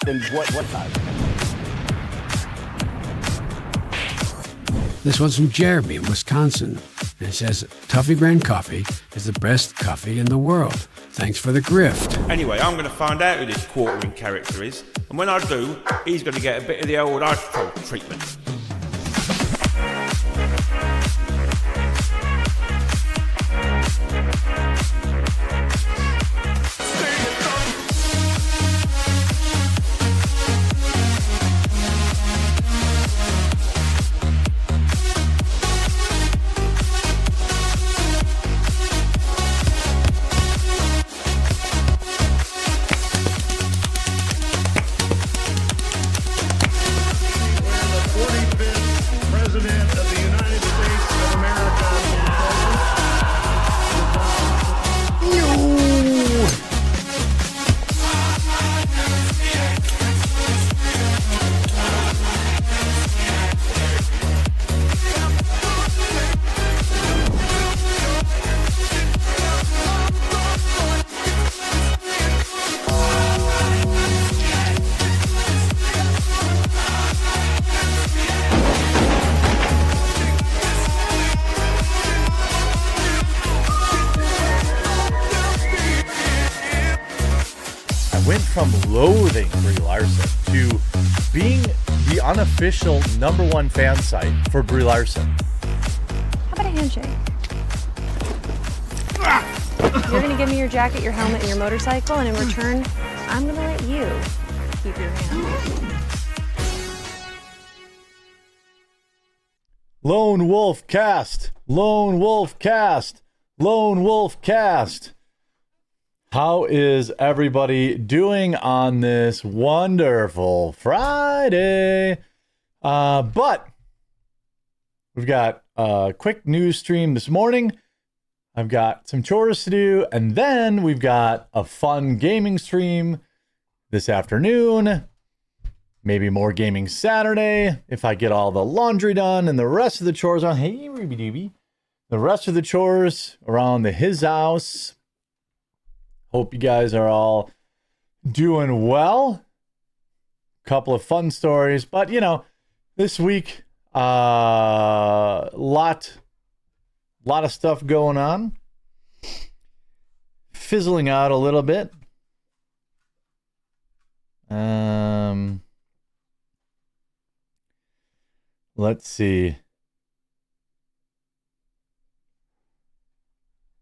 Then what size? This one's from Jeremy in Wisconsin. And it says, Tuffy brand coffee is the best coffee in the world. Thanks for the grift. Anyway, I'm going to find out who this quartering character is. And when I do, he's going to get a bit of the old ice cold treatment. From loathing Brie Larson to being the unofficial #1 fan site for Brie Larson. How about a handshake? You're going to give me your jacket, your helmet, and your motorcycle, and in return, I'm going to let you keep your hand. Lone Wolf Cast. Lone Wolf Cast. Lone Wolf Cast. How is everybody doing on this wonderful Friday? But we've got a quick news stream this morning. I've got some chores to do, and then we've got a fun gaming stream this afternoon. Maybe more gaming Saturday if I get all the laundry done and the rest of the chores on. Hey, Ruby Dooby. The rest of the chores around his house. Hope you guys are all doing well. Couple of fun stories, but you know, this week, lot of stuff going on. Fizzling out a little bit. Let's see.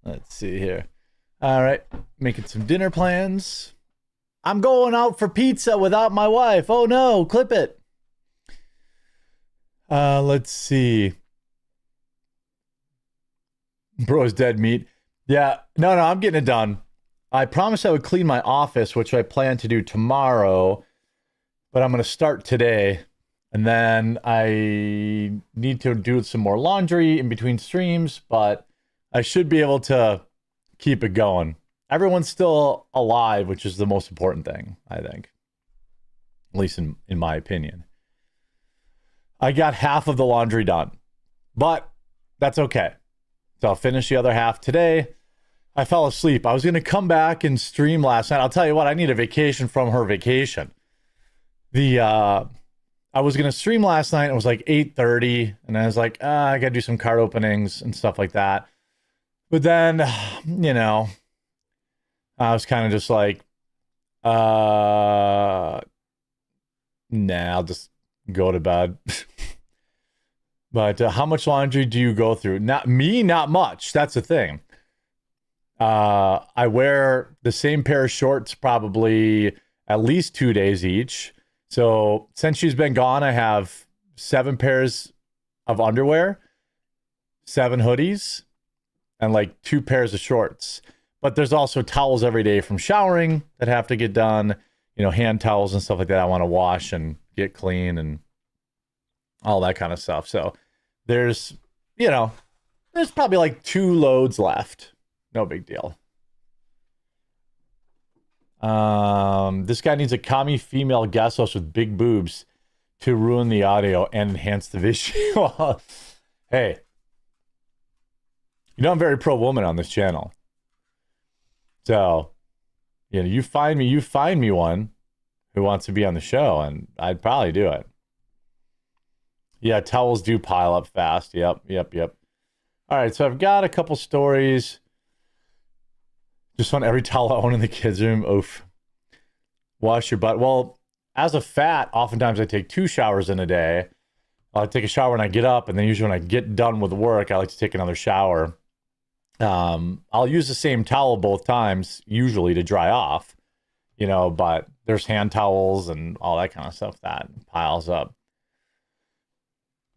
Let's see here. All right, making some dinner plans. I'm going out for pizza without my wife. Oh no, clip it. Let's see. Bro's dead meat. Yeah, no, I'm getting it done. I promised I would clean my office, which I plan to do tomorrow, but I'm going to start today. And then I need to do some more laundry in between streams, but I should be able to keep it going. Everyone's still alive, which is the most important thing, I think. At least in my opinion. I got half of the laundry done, but that's okay. So I'll finish the other half today. I fell asleep. I was going to come back and stream last night. I'll tell you what, I need a vacation from her vacation. I was going to stream last night. It was like 8:30, and I was like, I got to do some card openings and stuff like that. But then, you know, I was kind of just like, nah, I'll just go to bed. But how much laundry do you go through? Not much. That's the thing. I wear the same pair of shorts probably at least 2 days each. So since she's been gone, I have 7 pairs of underwear, 7 hoodies, and like 2 pairs of shorts. But there's also towels every day from showering that have to get done, you know, hand towels and stuff like that I want to wash and get clean and all that kind of stuff. So there's probably like 2 loads left. No big deal. This guy needs a commie female guest host with big boobs to ruin the audio and enhance the visual. Hey, you know I'm very pro-woman on this channel. So, you know, you find me one who wants to be on the show, and I'd probably do it. Yeah, towels do pile up fast. Yep. All right, so I've got a couple stories. Just on every towel I own in the kids' room. Oof. Wash your butt. Well, as a fat, oftentimes I take 2 showers in a day. I'll take a shower when I get up, and then usually when I get done with work, I like to take another shower. I'll use the same towel both times, usually to dry off, but there's hand towels and all that kind of stuff that piles up.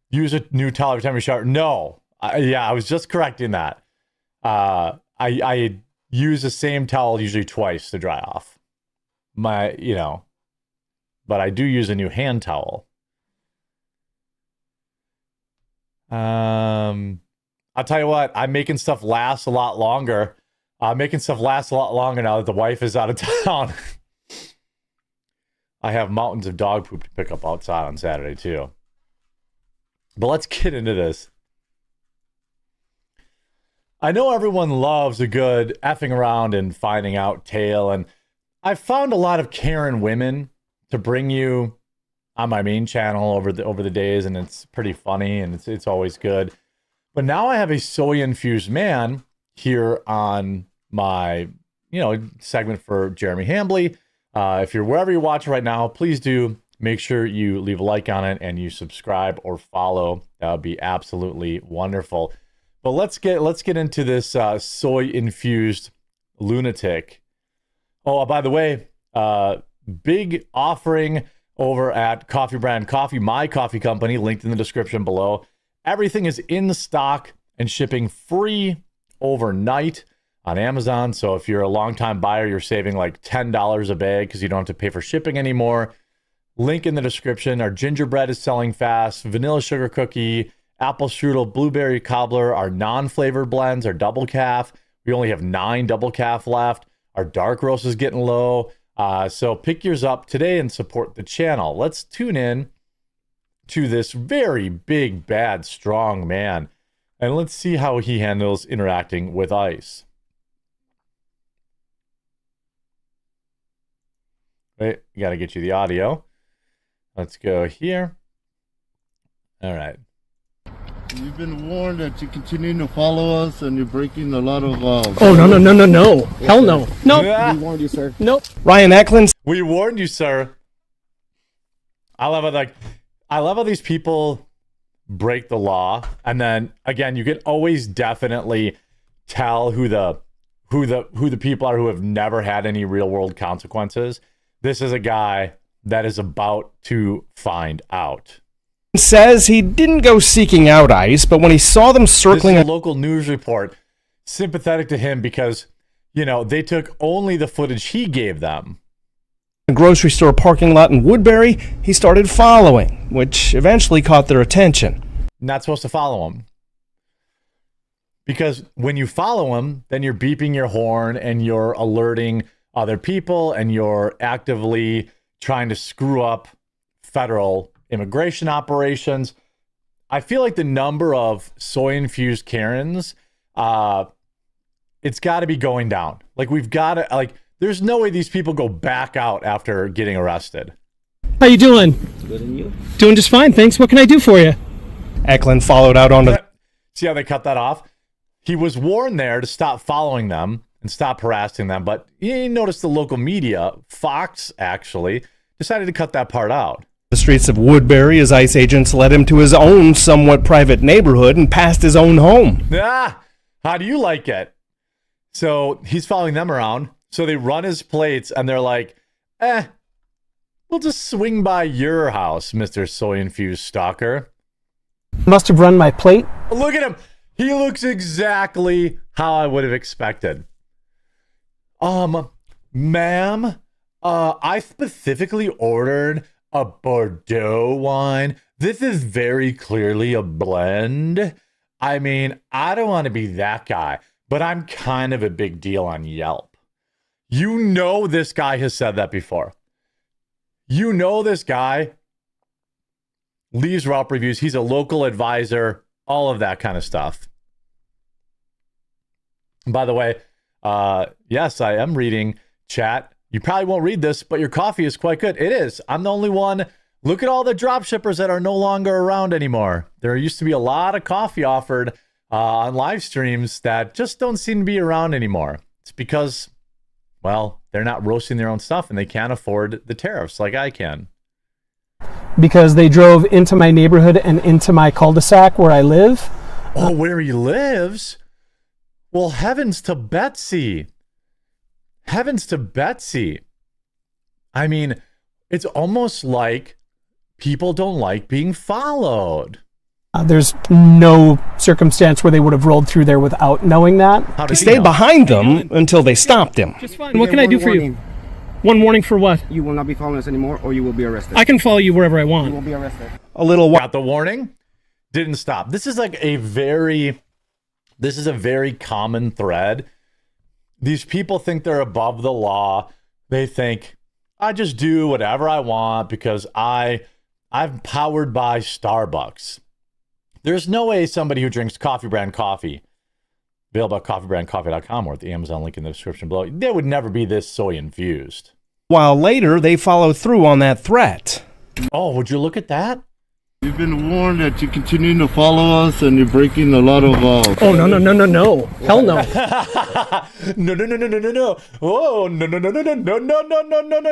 Use a new towel every time you shower. No. I was just correcting that. I use the same towel usually twice to dry off. But I do use a new hand towel. I'll tell you what, I'm making stuff last a lot longer. Now that the wife is out of town. I have mountains of dog poop to pick up outside on Saturday too. But let's get into this. I know everyone loves a good effing around and finding out tale, and I've found a lot of Karen women to bring you on my main channel over the days, and it's pretty funny and it's always good. But now I have a soy-infused man here on my segment for Jeremy Hambley. If you're wherever you're watching right now, please do make sure you leave a like on it and you subscribe or follow. That would be absolutely wonderful. But let's get into this soy-infused lunatic. Oh, by the way, big offering over at Coffee Brand Coffee, my coffee company, linked in the description below. Everything is in stock and shipping free overnight on Amazon. So if you're a longtime buyer, you're saving like $10 a bag because you don't have to pay for shipping anymore. Link in the description. Our gingerbread is selling fast. Vanilla sugar cookie, apple strudel, blueberry cobbler, our non-flavored blends, our double calf. We only have 9 double calf left. Our dark roast is getting low. So pick yours up today and support the channel. Let's tune in to this very big, bad, strong man. And let's see how he handles interacting with ice. Wait, got to get you the audio. Let's go here. All right. You've been warned that you continue to follow us and you're breaking a lot of... Oh, no. Hell no. Nope. Yeah. We warned you, sir. Nope. Ryan Eklund. We warned you, sir. I love it. I love how these people break the law, and then again, you can always definitely tell who the people are who have never had any real world consequences. This is a guy that is about to find out. Says he didn't go seeking out ICE, but when he saw them circling This is a local news report, sympathetic to him because, they took only the footage he gave them. a grocery store parking lot in Woodbury, he started following, which eventually caught their attention. Not supposed to follow him. Because when you follow him, then you're beeping your horn and you're alerting other people and you're actively trying to screw up federal immigration operations. I feel like the number of soy-infused Karens, it's got to be going down. Like, we've got to, there's no way these people go back out after getting arrested. How you doing? Good, and you? Doing just fine, thanks. What can I do for you? Eklund followed out onto See how they cut that off? He was warned there to stop following them and stop harassing them, but he noticed the local media, Fox actually, decided to cut that part out. the streets of Woodbury as ICE agents led him to his own somewhat private neighborhood and past his own home. Ah, how do you like it? So he's following them around. So they run his plates and they're like, we'll just swing by your house, Mr. Soy-infused stalker. Must have run my plate. Look at him. He looks exactly how I would have expected. Ma'am, I specifically ordered a Bordeaux wine. This is very clearly a blend. I mean, I don't want to be that guy, but I'm kind of a big deal on Yelp. You know this guy has said that before. You know this guy leaves Yelp reviews. He's a local advisor, all of that kind of stuff. By the way, yes, I am reading chat. You probably won't read this, but your coffee is quite good. It is. I'm the only one. Look at all the drop shippers that are no longer around anymore. There used to be a lot of coffee offered on live streams that just don't seem to be around anymore. It's because, well, they're not roasting their own stuff and they can't afford the tariffs like I can. Because they drove into my neighborhood and into my cul-de-sac where I live. Oh, where he lives? Well, heavens to Betsy. Heavens to Betsy. I mean, it's almost like people don't like being followed. There's no circumstance where they would have rolled through there without knowing that. How He did stayed know? behind them until they stopped him. Just fine. What can I do for you? One warning for what? You will not be following us anymore, or you will be arrested. I can follow you wherever I You will want. be arrested. A little while. Got the warning? Didn't stop. This is a very common thread. These people think they're above the law. They think, I just do whatever I want because I'm powered by Starbucks. There's no way somebody who drinks coffee brand coffee, available at coffeebrandcoffee.com or at the Amazon link in the description below, they would never be this soy infused. While later, they followed through on that threat. Oh, would you look at that? You've been warned that you're continuing to follow us and you're breaking a lot of Oh, no. Hell no. No. Oh, no.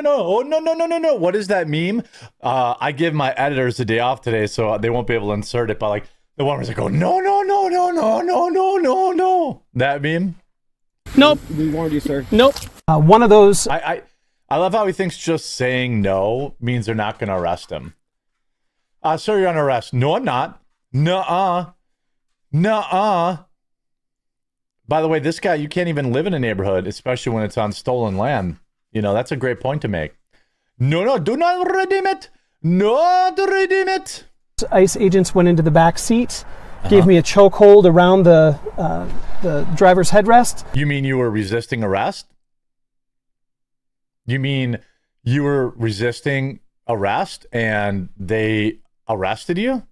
Oh, no. What is that meme? I give my editors a day off today, so they won't be able to insert it. But like the one where they go, no. That meme. Nope. We warned you, sir. Nope. One of those. I love how he thinks just saying no means they're not going to arrest him. Sir, you're under arrest. No, I'm not. Nuh-uh. By the way, this guy, you can't even live in a neighborhood, especially when it's on stolen land. You know, that's a great point to make. No, do not redeem it. Not redeem it. ICE agents went into the back seat, gave me a chokehold around the driver's headrest. You mean you were resisting arrest? You mean you were resisting arrest and they arrested you?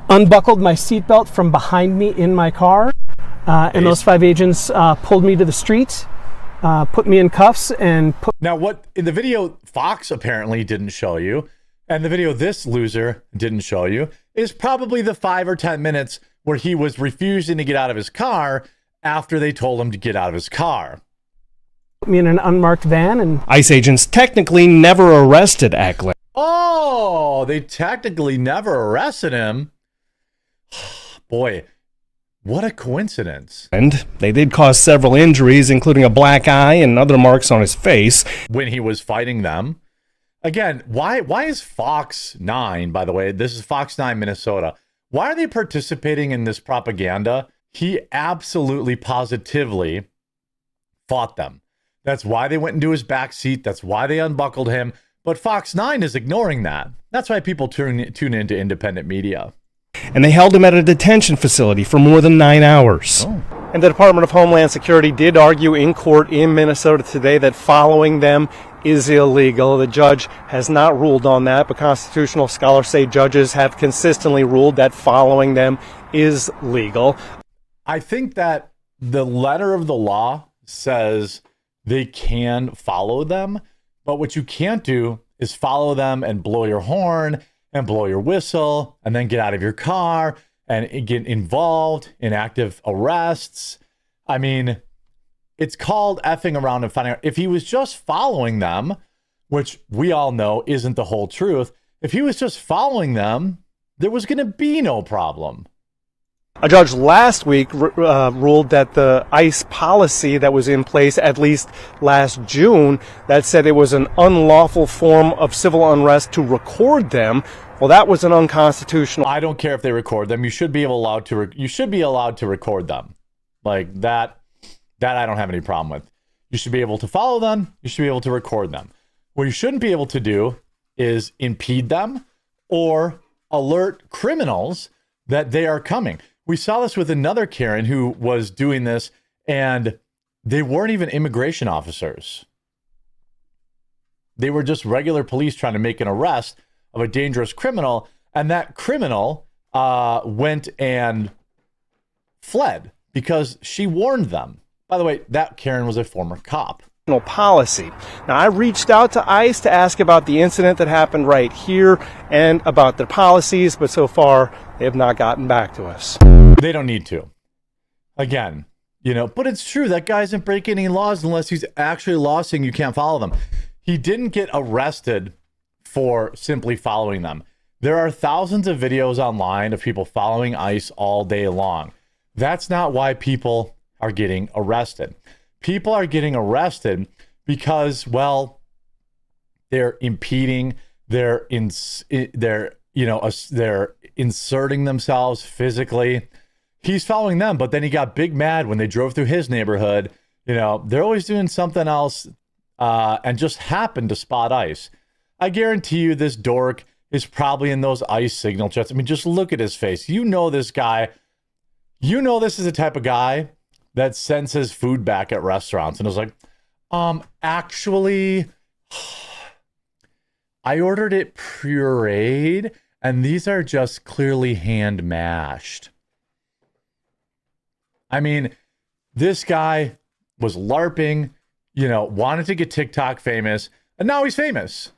Unbuckled my seatbelt from behind me in my car, and those 5 agents pulled me to the street, put me in cuffs, and put. Now, what in the video Fox apparently didn't show you, and the video this loser didn't show you, is probably the 5 or 10 minutes where he was refusing to get out of his car after they told him to get out of his car. Put me in an unmarked van, and ICE agents technically never arrested Eckler. Oh, they technically never arrested him. Boy, what a coincidence. And they did cause several injuries, including a black eye and other marks on his face. When he was fighting them. Again, why is Fox 9, by the way, this is Fox 9 Minnesota, why are they participating in this propaganda? He absolutely positively fought them. That's why they went into his back seat. That's why they unbuckled him. But Fox 9 is ignoring that. That's why people tune into independent media. And they held him at a detention facility for more than 9 hours. Oh. And the Department of Homeland Security did argue in court in Minnesota today that following them is illegal. The judge has not ruled on that, but constitutional scholars say judges have consistently ruled that following them is legal. I think that the letter of the law says they can follow them, but what you can't do is follow them and blow your horn and blow your whistle and then get out of your car and get involved in active arrests. I mean, it's called effing around and finding out. If he was just following them, which we all know isn't the whole truth, if he was just following them, there was going to be no problem. A judge last week ruled that the ICE policy that was in place at least last June that said it was an unlawful form of civil unrest to record them. Well, that was an unconstitutional. I don't care if they record them. You should be allowed to. You should be allowed to record them, like that. That I don't have any problem with. You should be able to follow them. You should be able to record them. What you shouldn't be able to do is impede them or alert criminals that they are coming. We saw this with another Karen who was doing this, and they weren't even immigration officers. They were just regular police trying to make an arrest of a dangerous criminal, and that criminal went and fled because she warned them. By the way, that Karen was a former cop. policy. Now, I reached out to ICE to ask about the incident that happened right here and about their policies, but so far they have not gotten back to us. They don't need to. Again, but it's true. That guy isn't breaking any laws unless he's actually law saying you can't follow them. He didn't get arrested for simply following them. There are thousands of videos online of people following ICE all day long. That's not why people are getting arrested. People are getting arrested because, well, they're impeding, they're inserting themselves physically. He's following them, but then he got big mad when they drove through his neighborhood. They're always doing something else and just happened to spot ICE. I guarantee you this dork is probably in those ICE signal chats. I mean, just look at his face. This guy. This is the type of guy that sends his food back at restaurants and is like, actually, I ordered it pureed, and these are just clearly hand mashed. I mean, this guy was LARPing, wanted to get TikTok famous, and now he's famous.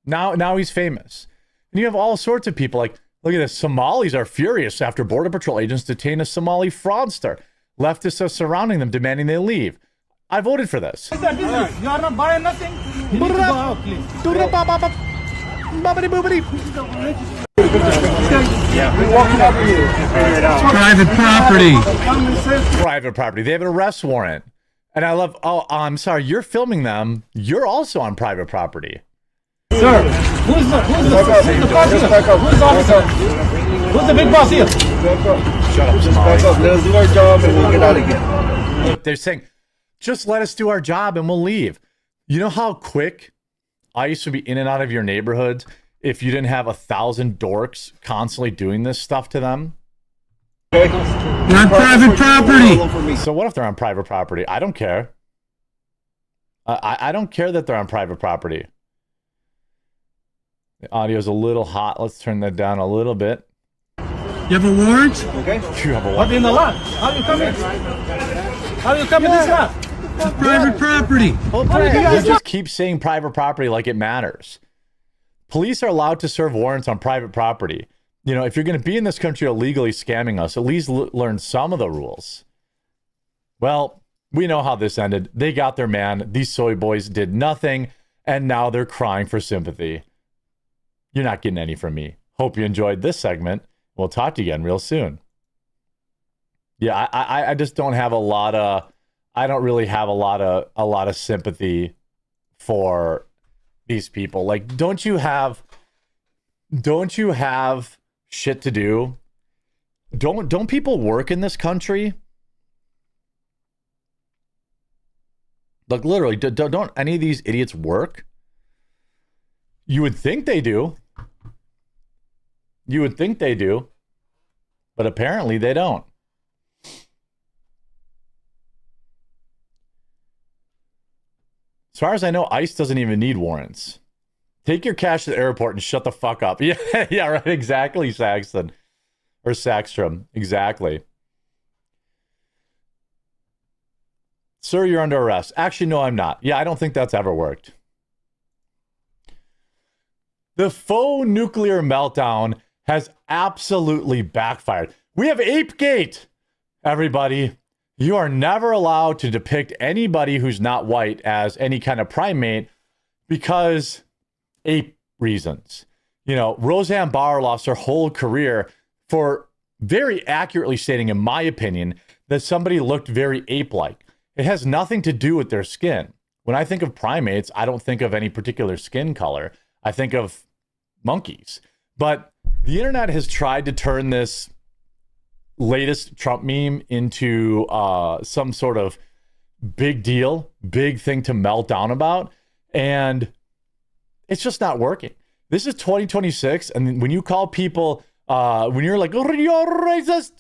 Now he's famous. And you have all sorts of people like, look at this. Somalis are furious after Border Patrol agents detain a Somali fraudster. Leftists are surrounding them, demanding they leave. I voted for this. You are not buying nothing. You need to go out, please. Private property. Private property. They have an arrest warrant. And I love, I'm sorry, you're filming them. You're also on private property. Sir, who's the boss here? Who's the officer? Who's the big boss here? Shut up, Back up. Let us do our job and we'll get out again. Look, they're saying, just let us do our job and we'll leave. You know how quick ICE would be in and out of your neighborhoods if you didn't have 1,000 dorks constantly doing this stuff to them? They're on private property. So what if they're on private property? I don't care. I don't care that they're on private property. The audio's a little hot. Let's turn that down a little bit. You have a warrant? Okay. You have a What in the lot? How do you come in? How do you come in this lot? Private property. You just keep saying private property like it matters. Police are allowed to serve warrants on private property. If you're going to be in this country illegally scamming us, at least learn some of the rules. Well, we know how this ended. They got their man. These soy boys did nothing, and now they're crying for sympathy. You're not getting any from me. Hope you enjoyed this segment. We'll talk to you again real soon. Yeah, I just don't have a lot of, I don't really have a lot of sympathy for these people. Like, don't you have shit to do? Don't people work in this country? Like, literally, don't any of these idiots work? You would think they do. You would think they do, but apparently they don't. As far as I know, ICE doesn't even need warrants. Take your cash to the airport and shut the fuck up. Yeah, yeah, right. Exactly, Saxton. Or Saxstrom. Exactly. Sir, you're under arrest. Actually, no, I'm not. Yeah, I don't think that's ever worked. The faux nuclear meltdown has absolutely backfired. We have Apegate, everybody. You are never allowed to depict anybody who's not white as any kind of primate because ape reasons. Roseanne Barr lost her whole career for very accurately stating, in my opinion, that somebody looked very ape-like. It has nothing to do with their skin. When I think of primates, I don't think of any particular skin color. I think of monkeys. But the internet has tried to turn this latest Trump meme into some sort of big deal, big thing to melt down about. And it's just not working. This is 2026. And when you call people, when you're like, oh, you're racist,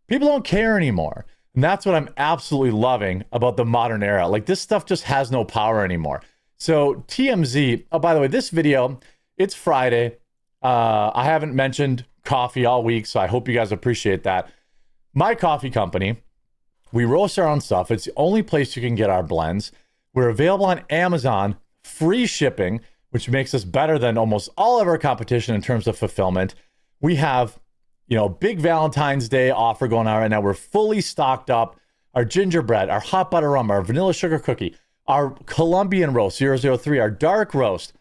people don't care anymore. And that's what I'm absolutely loving about the modern era. Like, this stuff just has no power anymore. So TMZ, oh, by the way, this video, it's Friday. I haven't mentioned coffee all week, so I hope you guys appreciate that. My coffee company, we roast our own stuff. It's the only place you can get our blends. We're available on Amazon, free shipping, which makes us better than almost all of our competition in terms of fulfillment. We have, big Valentine's Day offer going on right now. We're fully stocked up. Our gingerbread, our hot butter rum, our vanilla sugar cookie, our Colombian roast 003, our dark roast.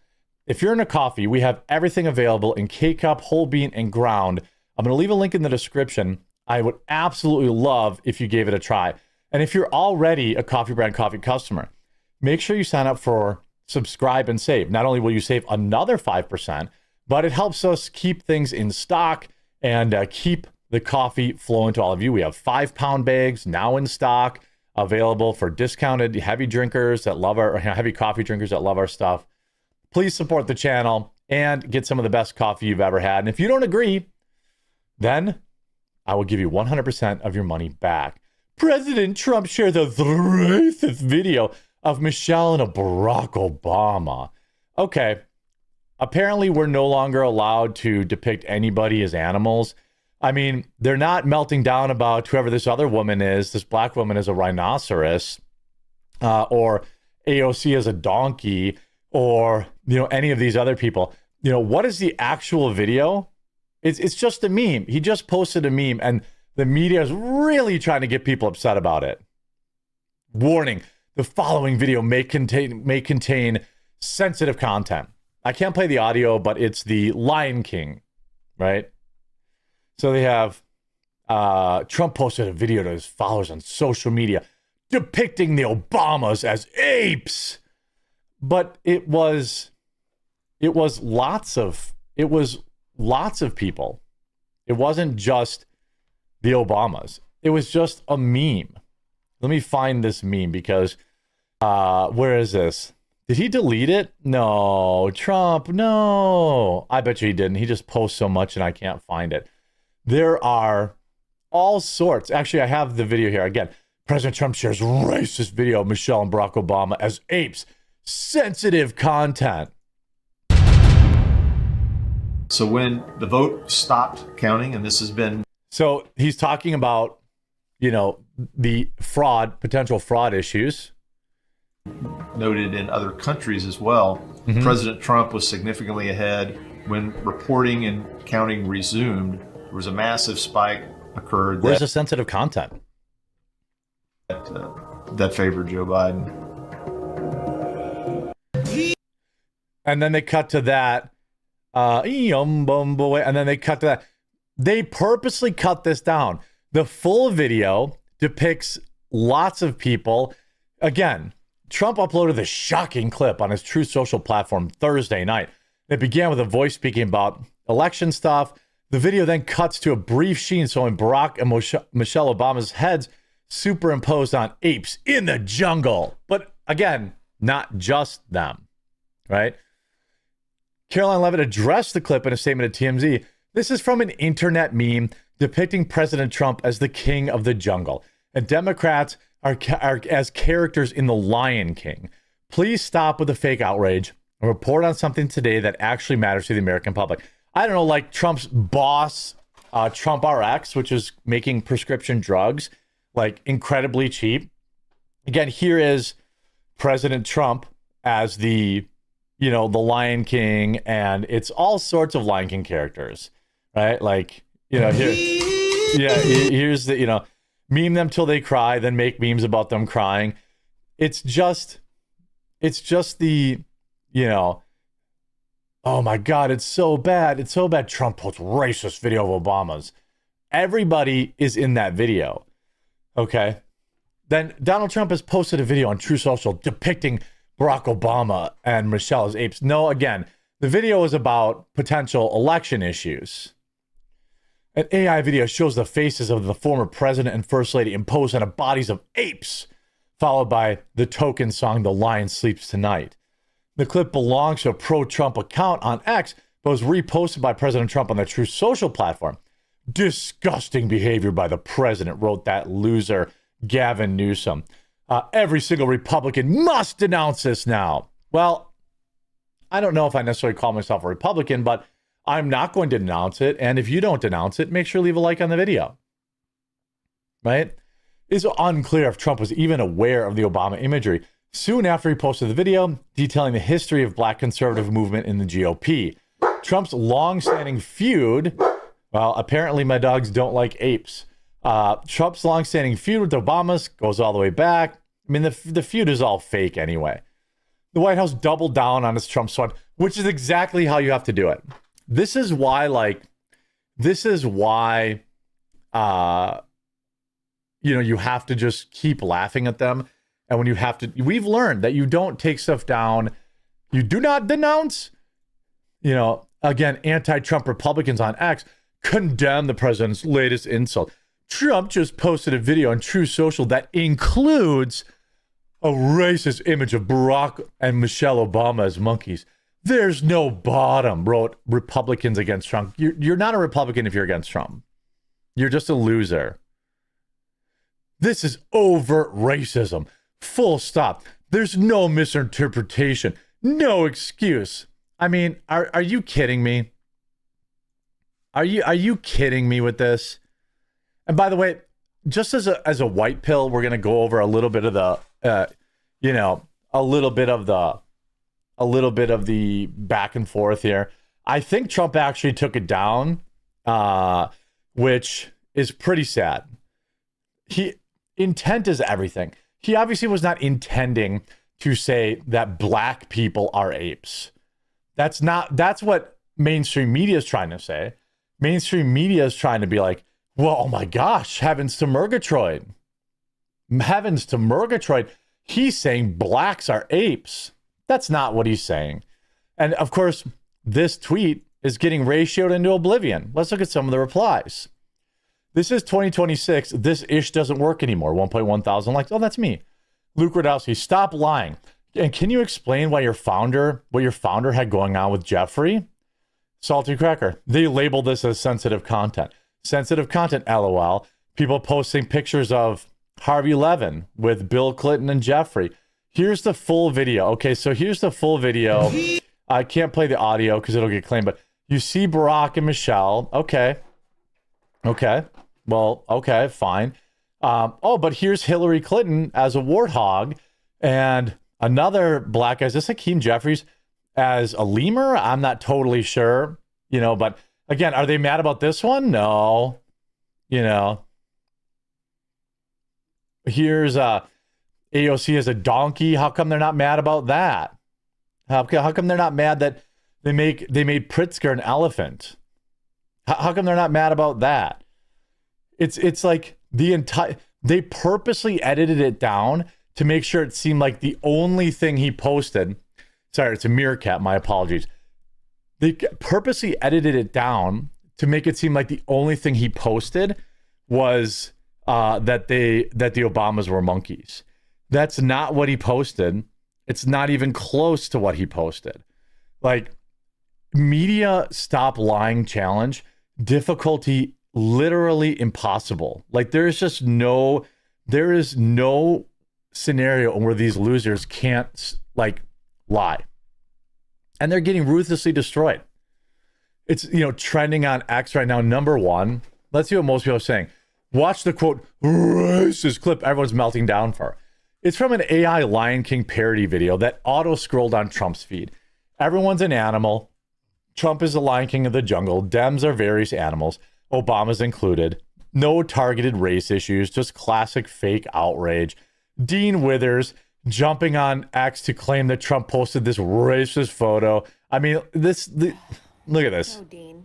If you're into coffee, we have everything available in K-Cup, whole bean, and ground. I'm going to leave a link in the description. I would absolutely love if you gave it a try. And if you're already a Coffee Brand Coffee customer, make sure you sign up for Subscribe and Save. Not only will you save another 5%, but it helps us keep things in stock and keep the coffee flowing to all of you. We have 5-pound bags now in stock, available for discounted heavy drinkers that love our heavy coffee drinkers that love our stuff. Please support the channel and get some of the best coffee you've ever had. And if you don't agree, then I will give you 100% of your money back. President Trump shares a racist video of Michelle and a Barack Obama. Okay, apparently we're no longer allowed to depict anybody as animals. I mean, they're not melting down about whoever this other woman is, this black woman is a rhinoceros, or AOC as a donkey, or, any of these other people. What is the actual video? It's just a meme. He just posted a meme, and the media is really trying to get people upset about it. Warning, the following video may contain sensitive content. I can't play the audio, but it's the Lion King, right? So they have Trump posted a video to his followers on social media depicting the Obamas as apes. But it was lots of people. It wasn't just the Obamas. It was just a meme. Let me find this meme because where is this? Did he delete it? No. Trump, no. I bet you he didn't. He just posts so much and I can't find it. There are all sorts. Actually, I have the video here. Again, President Trump shares racist video of Michelle and Barack Obama as apes. Sensitive content. So when the vote stopped counting, and this has been... So he's talking about, the potential fraud issues. Noted in other countries as well. Mm-hmm. President Trump was significantly ahead. When reporting and counting resumed, there was a massive spike occurred. Where's the sensitive content? That favored Joe Biden. And then they cut to that. And then they cut to that. They purposely cut this down. The full video depicts lots of people. Again, Trump uploaded this shocking clip on his Truth Social platform Thursday night. It began with a voice speaking about election stuff. The video then cuts to a brief scene showing Barack and Michelle Obama's heads superimposed on apes in the jungle. But again, not just them, right? Caroline Levitt addressed the clip in a statement at TMZ. This is from an internet meme depicting President Trump as the king of the jungle. And Democrats are as characters in The Lion King. Please stop with the fake outrage and report on something today that actually matters to the American public. I don't know, like Trump's boss, Trump RX, which is making prescription drugs like incredibly cheap. Again, here is President Trump as the Lion King, and it's all sorts of Lion King characters, right? Like, here's the, meme them till they cry, then make memes about them crying. It's just the, oh my God, it's so bad. It's so bad. Trump posts racist video of Obama's. Everybody is in that video. Okay. Then Donald Trump has posted a video on True Social depicting Barack Obama and Michelle as apes. No, again, the video is about potential election issues. An AI video shows the faces of the former president and first lady imposed on the bodies of apes, followed by the token song, The Lion Sleeps Tonight. The clip belongs to a pro-Trump account on X, but was reposted by President Trump on the True Social platform. Disgusting behavior by the president, wrote that loser, Gavin Newsom. Every single Republican must denounce this now. Well, I don't know if I necessarily call myself a Republican, but I'm not going to denounce it. And if you don't denounce it, make sure to leave a like on the video. Right? It's unclear if Trump was even aware of the Obama imagery. soon after he posted the video detailing the history of black conservative movement in the GOP. Trump's long-standing feud, well, apparently my dogs don't like apes. Trump's long-standing feud with Obama's goes all the way back. I mean, the feud is all fake anyway. The White House doubled down on its Trump swipe, which is exactly how you have to do it. This is why, you have to just keep laughing at them. And when you have to, we've learned that you don't take stuff down. You do not denounce, again, anti-Trump Republicans on X condemn the president's latest insult. Trump just posted a video on True Social that includes a racist image of Barack and Michelle Obama as monkeys. There's no bottom, wrote Republicans against Trump. You're not a Republican if you're against Trump. You're just a loser. This is overt racism. Full stop. There's no misinterpretation. No excuse. I mean, are you kidding me? Are you kidding me with this? And by the way, just as a white pill, we're gonna go over a little bit of the a little bit of the back and forth here. I think Trump actually took it down, which is pretty sad. Intent is everything. He obviously was not intending to say that black people are apes. That's what mainstream media is trying to say. Mainstream media is trying to be like, well, oh my gosh, heavens to Murgatroyd. Heavens to Murgatroyd. He's saying blacks are apes. That's not what he's saying. And of course, this tweet is getting ratioed into oblivion. Let's look at some of the replies. This is 2026. This ish doesn't work anymore. 1.1 thousand likes. Oh, that's me. Luke Radowski, stop lying. And can you explain what your founder had going on with Jeffrey? Salty Cracker. They labeled this as sensitive content. Sensitive content, LOL. People posting pictures of Harvey Levin with Bill Clinton and Jeffrey. Here's the full video. Okay, so here's the full video. I can't play the audio because it'll get claimed, but you see Barack and Michelle. Okay. Well, okay, fine. But here's Hillary Clinton as a warthog and another black guy. Is this Hakeem Jeffries as a lemur? I'm not totally sure, but again, are they mad about this one? No. Here's AOC as a donkey. How come they're not mad about that? How come they're not mad that they made Pritzker an elephant? How come they're not mad about that? It's like they purposely edited it down to make sure it seemed like the only thing he posted. Sorry, it's a meerkat. My apologies. They purposely edited it down to make it seem like the only thing he posted was that the Obamas were monkeys. That's not what he posted. It's not even close to what he posted. Like, media stop lying challenge, difficulty literally impossible. Like, there is no scenario where these losers can't lie. And they're getting ruthlessly destroyed. It's, trending on X right now, #1. Let's see what most people are saying. Watch the quote racist clip everyone's melting down for. It's from an AI Lion King parody video that auto-scrolled on Trump's feed. Everyone's an animal. Trump is the Lion King of the jungle. Dems are various animals. Obama's included. No targeted race issues, just classic fake outrage. Dean Withers jumping on X to claim that Trump posted this racist photo. I mean, look at this. Oh, Dean.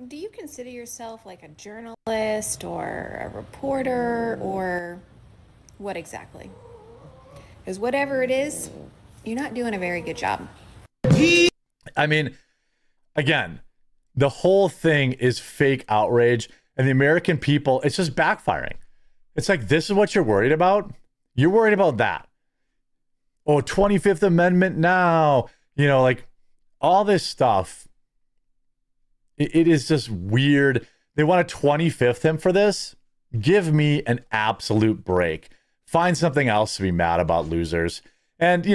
Do you consider yourself like a journalist or a reporter or what exactly? Because whatever it is, you're not doing a very good job. I mean, again, the whole thing is fake outrage, and the American people, it's just backfiring. It's like, this is what you're worried about? You're worried about that. Oh, 25th Amendment now. All this stuff. It is just weird. They want to 25th him for this? Give me an absolute break. Find something else to be mad about, losers. And,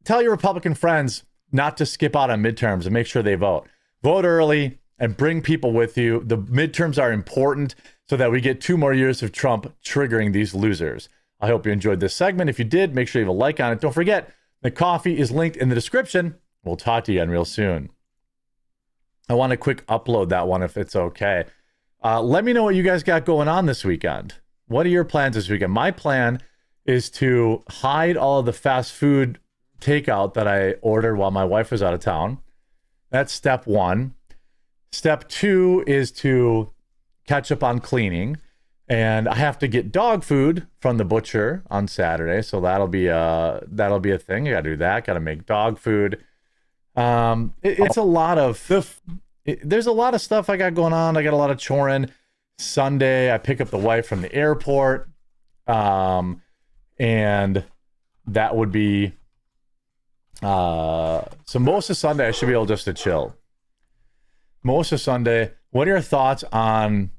tell your Republican friends not to skip out on midterms and make sure they vote. Vote early and bring people with you. The midterms are important so that we get 2 more years of Trump triggering these losers. I hope you enjoyed this segment. If you did, make sure you have a like on it. Don't forget, the coffee is linked in the description. We'll talk to you again real soon. I want to quick upload that one if it's okay. Let me know what you guys got going on this weekend. What are your plans this weekend? My plan is to hide all of the fast food takeout that I ordered while my wife was out of town. That's step one. Step two is to catch up on cleaning. And I have to get dog food from the butcher on Saturday, so that'll be a thing. I gotta do that. Gotta make dog food. It's a lot of there's a lot of stuff I got going on. I got a lot of choring. Sunday, I pick up the wife from the airport, and that would be so most of Sunday I should be able just to chill. Most of Sunday. What are your thoughts on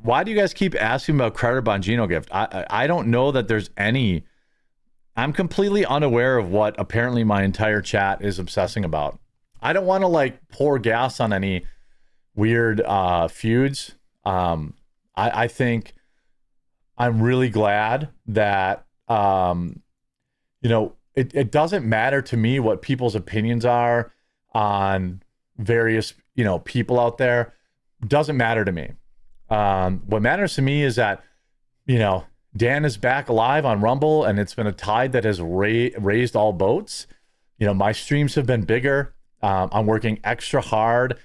why do you guys keep asking about Crowder Bongino gift? I don't know that there's any. I'm completely unaware of what apparently my entire chat is obsessing about. I don't want to like pour gas on any weird feuds. I think I'm really glad that it doesn't matter to me what people's opinions are on various people out there. Doesn't matter to me. What matters to me is that, Dan is back alive on Rumble, and it's been a tide that has raised all boats. My streams have been bigger. I'm working extra hard,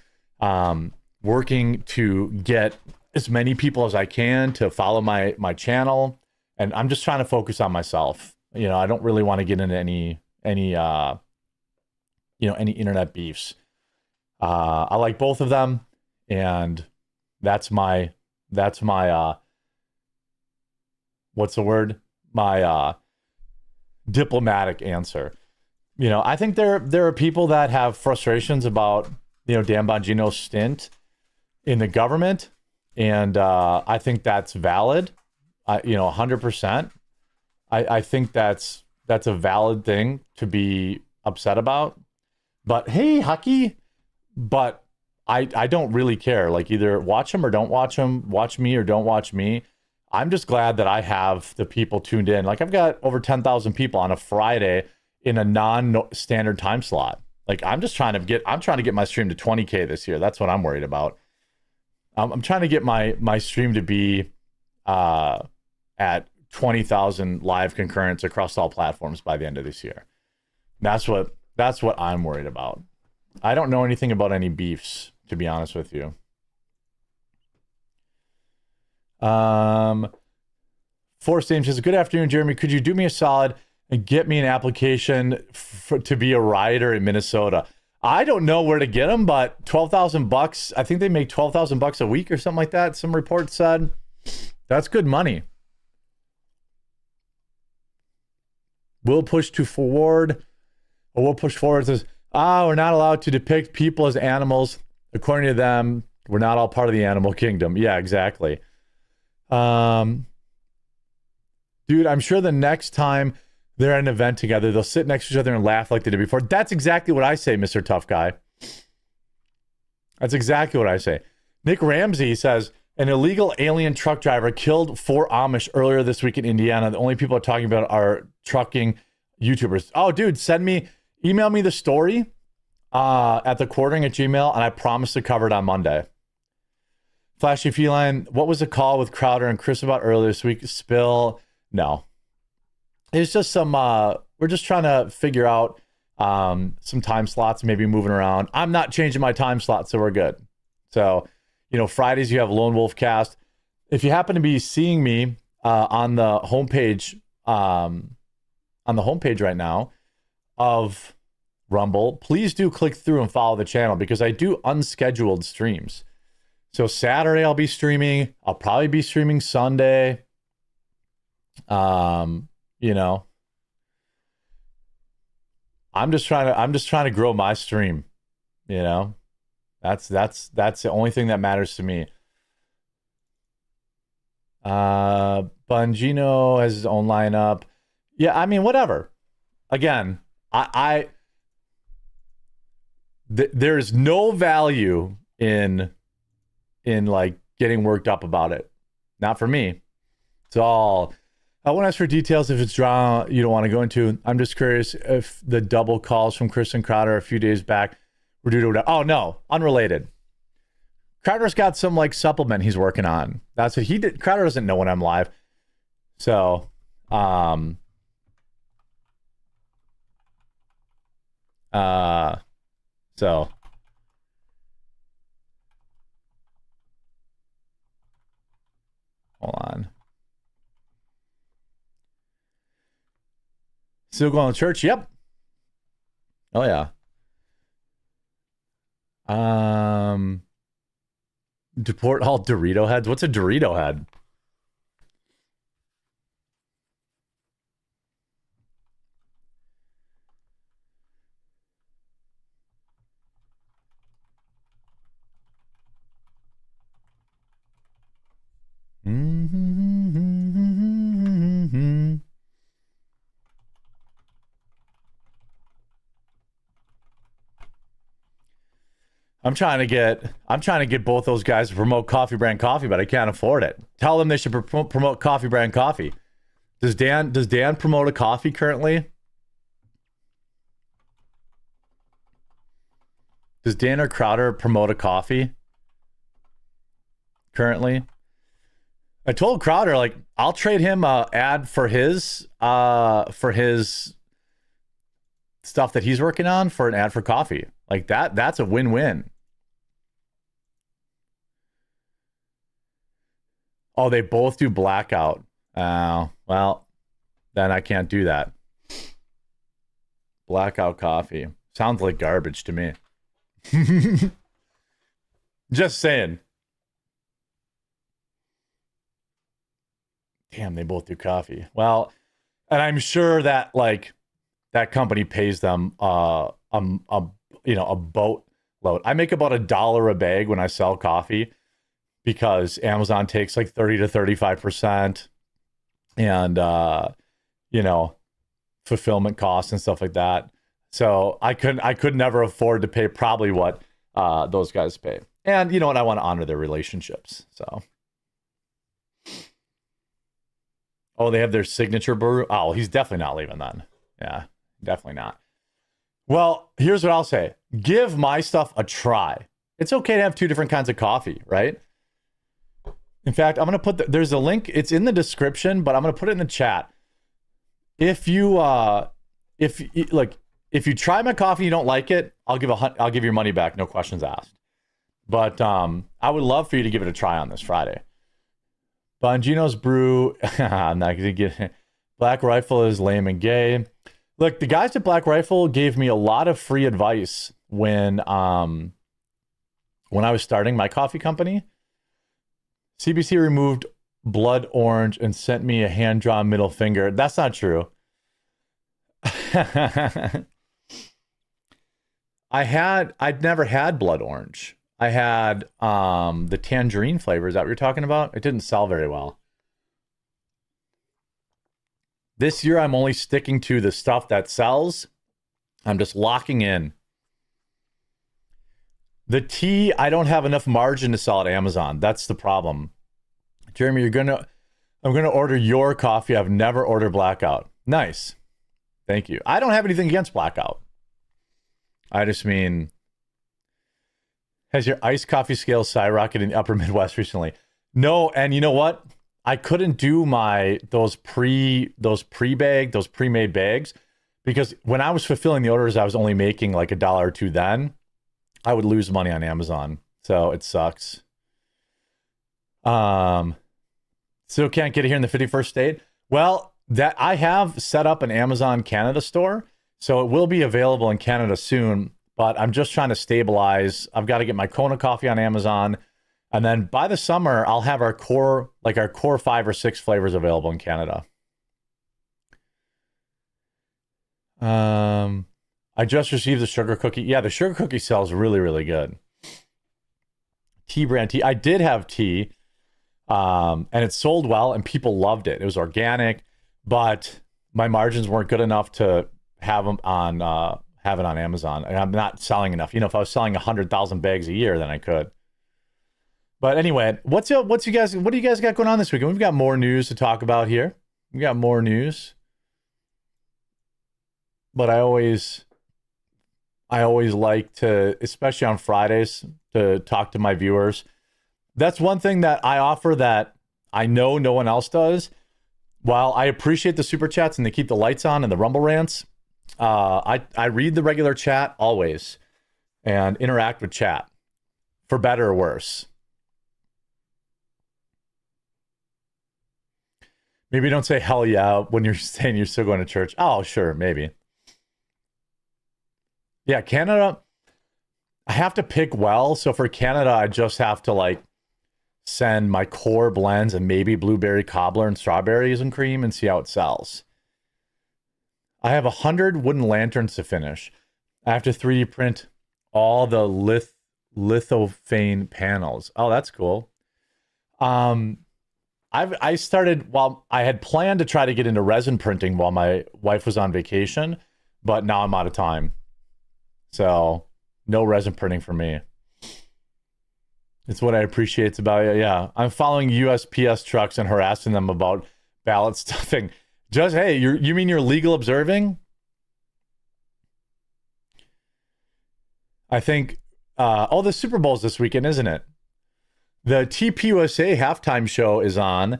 working to get as many people as I can to follow my channel. And I'm just trying to focus on myself. I don't really want to get into any internet beefs. I like both of them. And that's my what's the word? My diplomatic answer. I think there are people that have frustrations about Dan Bongino's stint in the government, and I think that's valid. 100%. I think that's a valid thing to be upset about. But hey, Hucky, but I don't really care. Like, either watch them or don't watch them, watch me or don't watch me. I'm just glad that I have the people tuned in. Like, I've got over 10,000 people on a Friday in a non-standard time slot. Like, I'm trying to get my stream to 20K this year. That's what I'm worried about. I'm trying to get my stream to be at 20,000 live concurrents across all platforms by the end of this year. That's what I'm worried about. I don't know anything about any beefs, to be honest with you. Forrest James says, good afternoon, Jeremy. Could you do me a solid and get me an application to be a rioter in Minnesota? I don't know where to get them, but $12,000. I think they make $12,000 a week or something like that. Some reports said that's good money. We'll push forward. Says, we're not allowed to depict people as animals. According to them, we're not all part of the animal kingdom. Yeah, exactly. Dude, I'm sure the next time they're at an event together, they'll sit next to each other and laugh like they did before. That's exactly what I say, Mr. Tough Guy. That's exactly what I say. Nick Ramsey says, an illegal alien truck driver killed 4 Amish earlier this week in Indiana. The only people are talking about are trucking YouTubers. Oh, dude, email me the story at thequartering@gmail.com, and I promise to cover it on Monday. Flashy Feline, what was the call with Crowder and Chris about earlier this week? Spill? No. It's just we're just trying to figure out some time slots, maybe moving around. I'm not changing my time slot, so we're good. So, Fridays you have Lone Wolf Cast. If you happen to be seeing me on the homepage, right now of Rumble, please do click through and follow the channel, because I do unscheduled streams. So Saturday I'll be streaming. I'll probably be streaming Sunday. I'm just trying to grow my stream. That's the only thing that matters to me. Bongino has his own lineup. Yeah, I mean, whatever. Again, there's no value in like getting worked up about it. Not for me. It's all I won't ask for details if it's drama you don't want to go into. I'm just curious if the double calls from Chris and Crowder a few days back were due to... Oh, no. Unrelated. Crowder's got some like supplement he's working on. That's what he did. Crowder doesn't know when I'm live. So, hold on. Still going to church? Yep. Oh yeah. Deport all Dorito heads. What's a Dorito head? I'm trying to get both those guys to promote Coffee Brand Coffee, but I can't afford it. Tell them they should promote Coffee Brand Coffee. Does Dan promote a coffee currently? Does Dan or Crowder promote a coffee currently? I told Crowder, like, I'll trade him a ad for his stuff that he's working on for an ad for coffee. Like that's a win-win. Oh, they both do blackout. Oh, well, then I can't do that. Blackout coffee. Sounds like garbage to me. Just saying. Damn, they both do coffee. Well, and I'm sure that like that company pays them a boatload. I make about $1 a bag when I sell coffee because Amazon takes like 30 to 35% and fulfillment costs and stuff like that. So I could never afford to pay probably what those guys pay. And you know what? I want to honor their relationships. So oh, they have their signature brew. Oh, he's definitely not leaving then. Yeah, definitely not. Well, here's what I'll say. Give my stuff a try. It's okay to have two different kinds of coffee, right? In fact, I'm going to put there's a link. It's in the description, but I'm going to put it in the chat. If you try my coffee and you don't like it, I'll give your money back, no questions asked. But I would love for you to give it a try on this Friday. Bongino's brew. I'm not going to get Black Rifle is lame and gay. Look, the guys at Black Rifle gave me a lot of free advice when I was starting my coffee company. CBC removed blood orange and sent me a hand-drawn middle finger. That's not true. I'd never had blood orange. I had the tangerine flavor. Is that what you're talking about? It didn't sell very well. This year, I'm only sticking to the stuff that sells. I'm just locking in. The tea, I don't have enough margin to sell at Amazon. That's the problem. Jeremy, I'm gonna order your coffee. I've never ordered Blackout. Nice. Thank you. I don't have anything against Blackout. I just mean, has your iced coffee scale skyrocketed in the upper Midwest recently? No, and you know what? I couldn't do those pre-made bags because when I was fulfilling the orders, I was only making like $1 or $2 then. I would lose money on Amazon. So it sucks. Still can't get it here in the 51st state. Well, that I have set up an Amazon Canada store, so it will be available in Canada soon, but I'm just trying to stabilize. I've got to get my Kona coffee on Amazon. And then by the summer, I'll have our core 5 or 6 flavors available in Canada. I just received the sugar cookie. Yeah, the sugar cookie sells really, really good. Tea brand tea. I did have tea, and it sold well, and people loved it. It was organic, but my margins weren't good enough to have it on Amazon. And I'm not selling enough. You know, if I was selling 100,000 bags a year, then I could. But anyway, what do you guys got going on this weekend? We've got more news to talk about here. more news. But I always like to, especially on Fridays, to talk to my viewers. That's one thing that I offer that I know no one else does. While I appreciate the super chats and they keep the lights on and the Rumble rants, I read the regular chat always and interact with chat, for better or worse. Maybe don't say hell yeah when you're saying you're still going to church. Oh, sure, maybe. Yeah, Canada, I have to pick well. So for Canada, I just have to like send my core blends and maybe blueberry cobbler and strawberries and cream and see how it sells. I have 100 wooden lanterns to finish. I have to 3D print all the lithophane panels. Oh, that's cool. I started, well, I had planned to try to get into resin printing while my wife was on vacation, but now I'm out of time. So no resin printing for me. It's what I appreciate about it. Yeah, I'm following USPS trucks and harassing them about ballot stuffing. Just, hey, you mean you're legal observing? I think, the Super Bowl's this weekend, isn't it? The TPUSA halftime show is on.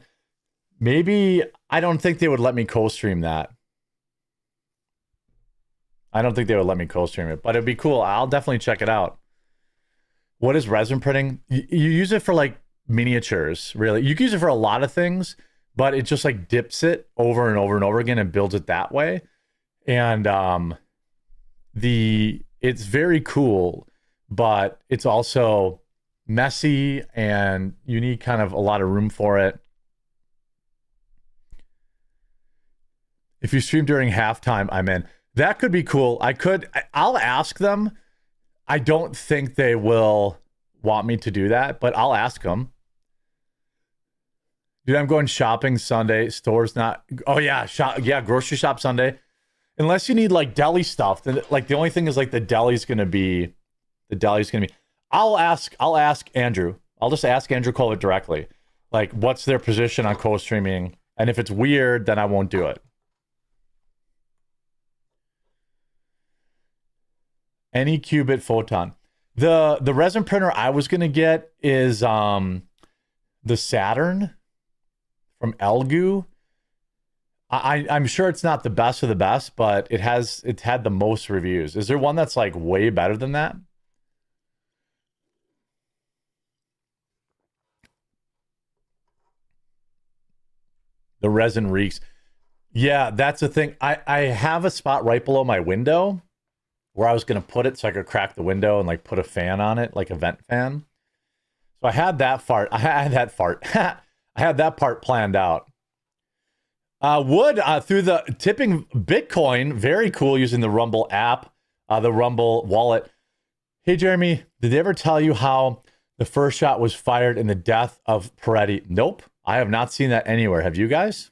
Maybe, I don't think they would let me co-stream that. I don't think they would let me co-stream it, but it'd be cool. I'll definitely check it out. What is resin printing? You use it for like miniatures, really. You can use it for a lot of things, but it just like dips it over and over and over again and builds it that way. And it's very cool, but it's also messy and you need kind of a lot of room for it. If you stream during halftime, I'm in. That could be cool. I'll ask them. I don't think they will want me to do that, but I'll ask them. Dude, I'm going shopping Sunday. Stores not. Oh yeah, grocery shop Sunday. Unless you need like deli stuff, then like the only thing is like the deli's gonna be. I'll ask Andrew. I'll just ask Andrew Colbert directly. Like, what's their position on co-streaming? And if it's weird, then I won't do it. Any qubit photon. The resin printer I was gonna get is the Saturn from Elgu. I'm sure it's not the best of the best, but it's had the most reviews. Is there one that's like way better than that? The resin reeks. Yeah, that's the thing. I have a spot right below my window where I was going to put it so I could crack the window and like put a fan on it, like a vent fan. So I had that part. I had that part planned out. Wood through the tipping Bitcoin, very cool, using the Rumble app, the Rumble wallet. Hey Jeremy, did they ever tell you how the first shot was fired in the death of Peretti? Nope, I have not seen that anywhere. Have you guys?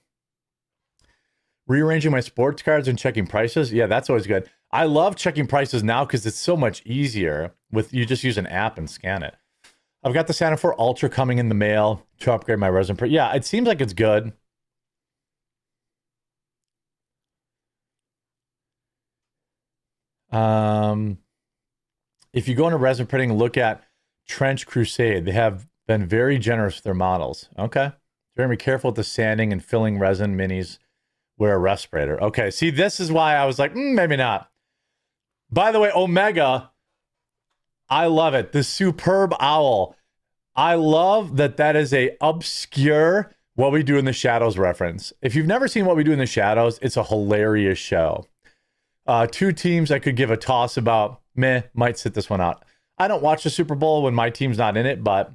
Rearranging my sports cards and checking prices. Yeah, that's always good. I love checking prices now because it's so much easier with you just use an app and scan it. I've got the Santa Fe Ultra coming in the mail to upgrade my resin print. Yeah, it seems like it's good. If you go into resin printing, look at Trench Crusade. They have been very generous with their models. Okay. Jeremy, careful with the sanding and filling resin minis. Wear a respirator. Okay. See, this is why I was like, maybe not. By the way, Omega, I love it. The Superb Owl. I love that is a obscure What We Do in the Shadows reference. If you've never seen What We Do in the Shadows, it's a hilarious show. Two teams I could give a toss about. Might sit this one out. I don't watch the Super Bowl when my team's not in it, but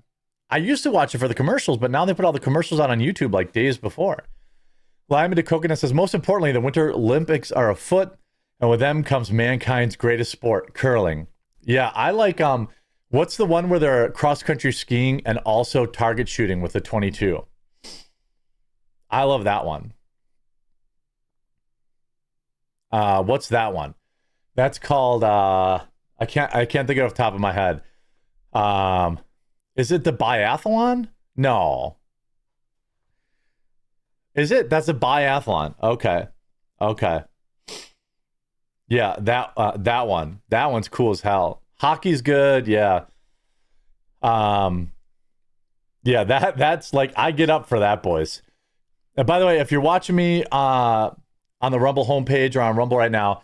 I used to watch it for the commercials, but now they put all the commercials on YouTube like days before. Lima de Coconut says, most importantly, the Winter Olympics are afoot, and with them comes mankind's greatest sport, curling. Yeah, I like, what's the one where they're cross-country skiing and also target shooting with the 22? I love that one. What's that one? That's called, I can't think of it off the top of my head. Is it the biathlon? No. Is it? That's a biathlon. Okay. Yeah, that one's cool as hell. Hockey's good. Yeah. Yeah, that's like, I get up for that, boys. And by the way, if you're watching me on the Rumble homepage or on Rumble right now,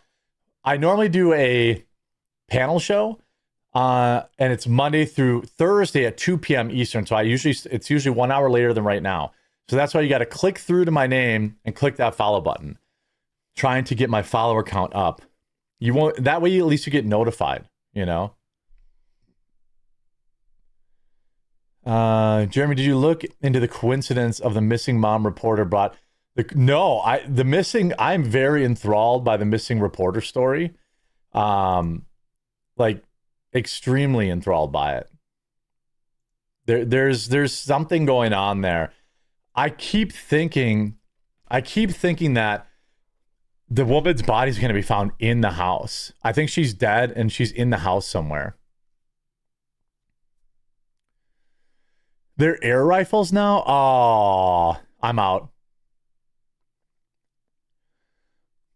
I normally do a panel show, and it's Monday through Thursday at 2 p.m. Eastern. So it's usually 1 hour later than right now. So that's why you got to click through to my name and click that follow button. Trying to get my follower count up. You won't, that way at least you get notified, you know? Jeremy, did you look into the coincidence of the missing mom reporter brought I'm very enthralled by the missing reporter story. Like extremely enthralled by it. There's something going on there. I keep thinking that the woman's body is going to be found in the house. I think she's dead and she's in the house somewhere. They're air rifles now? Oh, I'm out.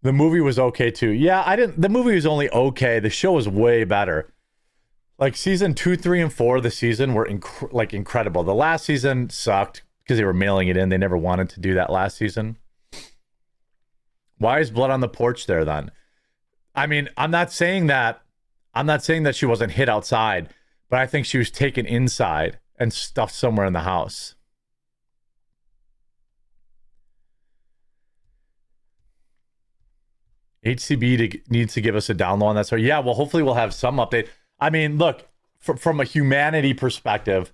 The movie was okay too. Yeah, the movie was only okay. The show was way better. Like season 2, 3, and 4 of the season were incredible. The last season sucked because they were mailing it in. They never wanted to do that last season. Why is blood on the porch there then? I mean, I'm not saying that she wasn't hit outside, but I think she was taken inside and stuffed somewhere in the house. HCB needs to give us a down low on that story. Yeah, well, hopefully we'll have some update. I mean, look, from a humanity perspective,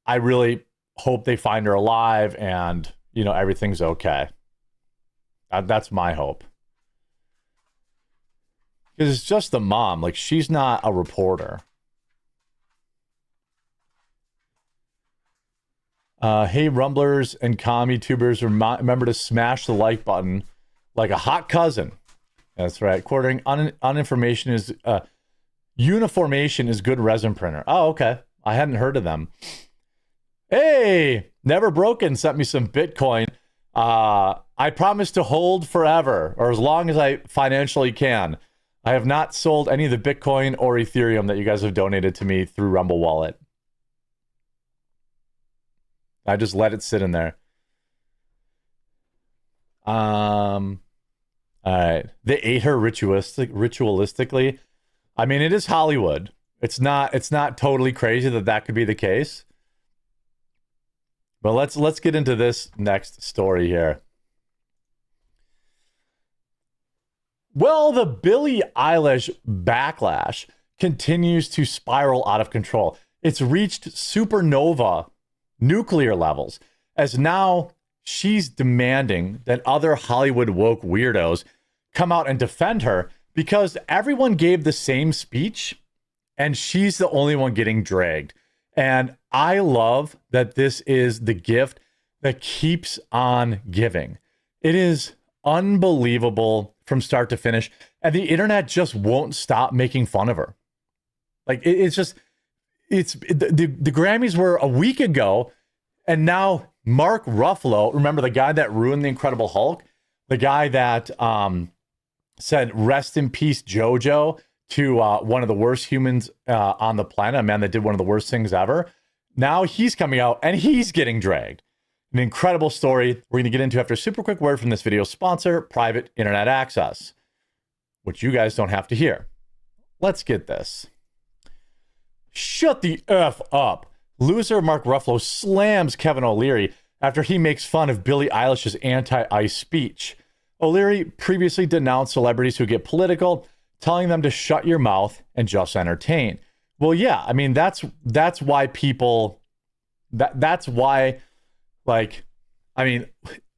I really hope they find her alive and, you know, everything's okay. That's my hope. Because it's just the mom. Like, she's not a reporter. Hey, Rumblers and commie tubers, remember to smash the like button like a hot cousin. That's right. Quartering uninformation is... Uniformation is good resin printer. Oh, okay. I hadn't heard of them. Hey, Never Broken sent me some Bitcoin. I promise to hold forever, or as long as I financially can. I have not sold any of the Bitcoin or Ethereum that you guys have donated to me through Rumble Wallet. I just let it sit in there. All right. They ate her ritualistically. I mean, it is Hollywood. It's not totally crazy that could be the case. But let's get into this next story here. Well, the Billie Eilish backlash continues to spiral out of control. It's reached supernova nuclear levels, as now she's demanding that other Hollywood woke weirdos come out and defend her because everyone gave the same speech and she's the only one getting dragged. And I love that this is the gift that keeps on giving. It is unbelievable from start to finish. And the internet just won't stop making fun of her. Like, the Grammys were a week ago, and now Mark Ruffalo, remember the guy that ruined The Incredible Hulk? The guy that said, rest in peace, JoJo, to one of the worst humans on the planet, a man that did one of the worst things ever. Now he's coming out and he's getting dragged. An incredible story we're going to get into after a super quick word from this video sponsor, Private Internet Access, which you guys don't have to hear. Let's get this. Shut the F up. Loser Mark Ruffalo slams Kevin O'Leary after he makes fun of Billie Eilish's anti-ICE speech. O'Leary previously denounced celebrities who get political, telling them to shut your mouth and just entertain. Well, yeah, I mean, that's why people, that's why, like, I mean,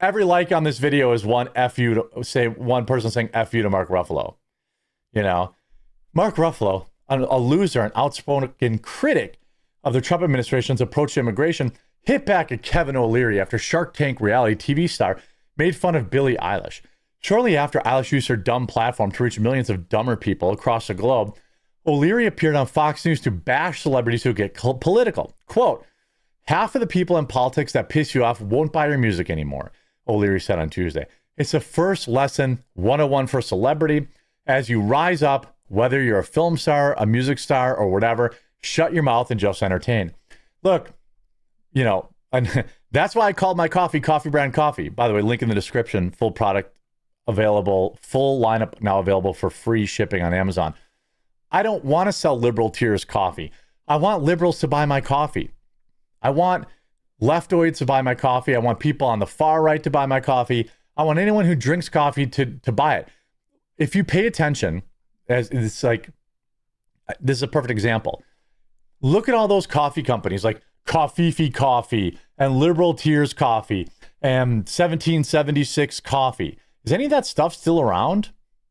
every like on this video is one F you to say, one person saying F you to Mark Ruffalo. You know, Mark Ruffalo, a loser, an outspoken critic of the Trump administration's approach to immigration, hit back at Kevin O'Leary after Shark Tank reality TV star made fun of Billie Eilish. Shortly after Eilish used her dumb platform to reach millions of dumber people across the globe, O'Leary appeared on Fox News to bash celebrities who get political. Quote, half of the people in politics that piss you off won't buy your music anymore. O'Leary said on Tuesday. It's the first lesson 101 for celebrity. As you rise up, whether you're a film star, a music star, or whatever, shut your mouth and just entertain. Look, you know, and that's why I called my coffee Coffee Brand Coffee. By the way, link in the description, full product available, full lineup now available for free shipping on Amazon. I don't want to sell liberal tiers coffee. I want liberals to buy my coffee. I want leftoids to buy my coffee. I want people on the far right to buy my coffee. I want anyone who drinks coffee to buy it. If you pay attention, as it's like, this is a perfect example. Look at all those coffee companies like Coffee Coffee and Liberal Tears Coffee and 1776 Coffee. Is any of that stuff still around?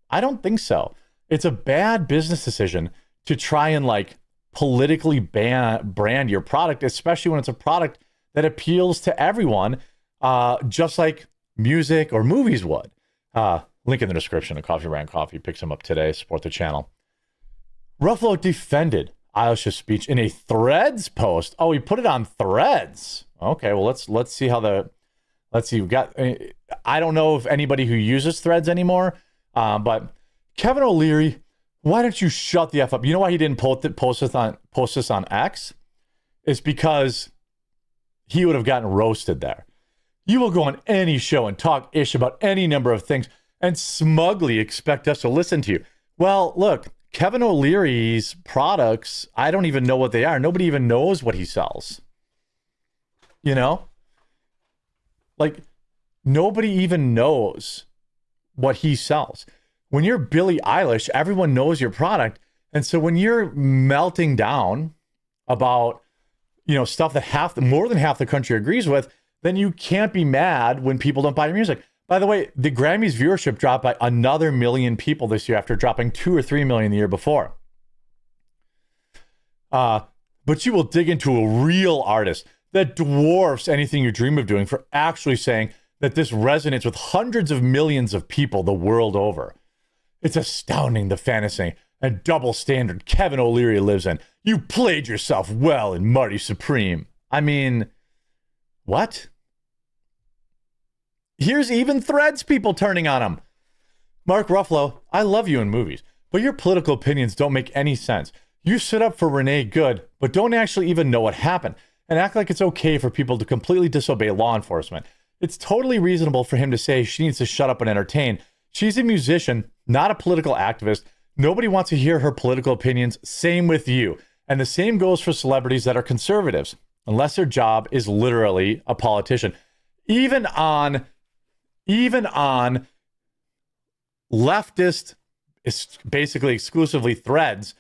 I don't think so. It's a bad business decision to try and like politically brand your product, especially when it's a product that appeals to everyone, just like music or movies would. Link in the description of Coffee Brand Coffee. Pick some up today. Support the channel. Ruffalo defended Eilish's speech in a Threads post. Oh, he put it on Threads. Okay, well let's see how let's see. We got. I don't know if anybody who uses Threads anymore, but Kevin O'Leary, why don't you shut the F up? You know why he didn't post this on X? It's because he would have gotten roasted there. You will go on any show and talk ish about any number of things and smugly expect us to listen to you. Well, look, Kevin O'Leary's products, I don't even know what they are. Nobody even knows what he sells. You know? Like, nobody even knows what he sells. When you're Billie Eilish, everyone knows your product. And so when you're melting down about, you know, stuff that more than half the country agrees with, then you can't be mad when people don't buy your music. By the way, the Grammys viewership dropped by another million people this year after dropping 2 or 3 million the year before. But you will dig into a real artist that dwarfs anything you dream of doing for actually saying that this resonates with hundreds of millions of people the world over. It's astounding the fantasy and double standard Kevin O'Leary lives in. You played yourself well in Marty Supreme. I mean, what? Here's even Threads people turning on him. Mark Ruffalo, I love you in movies, but your political opinions don't make any sense. You stood up for Renee Good, but don't actually even know what happened and act like it's okay for people to completely disobey law enforcement. It's totally reasonable for him to say she needs to shut up and entertain. She's a musician, not a political activist. Nobody wants to hear her political opinions. Same with you. And the same goes for celebrities that are conservatives, unless their job is literally a politician. Even on leftist, basically exclusively Threads,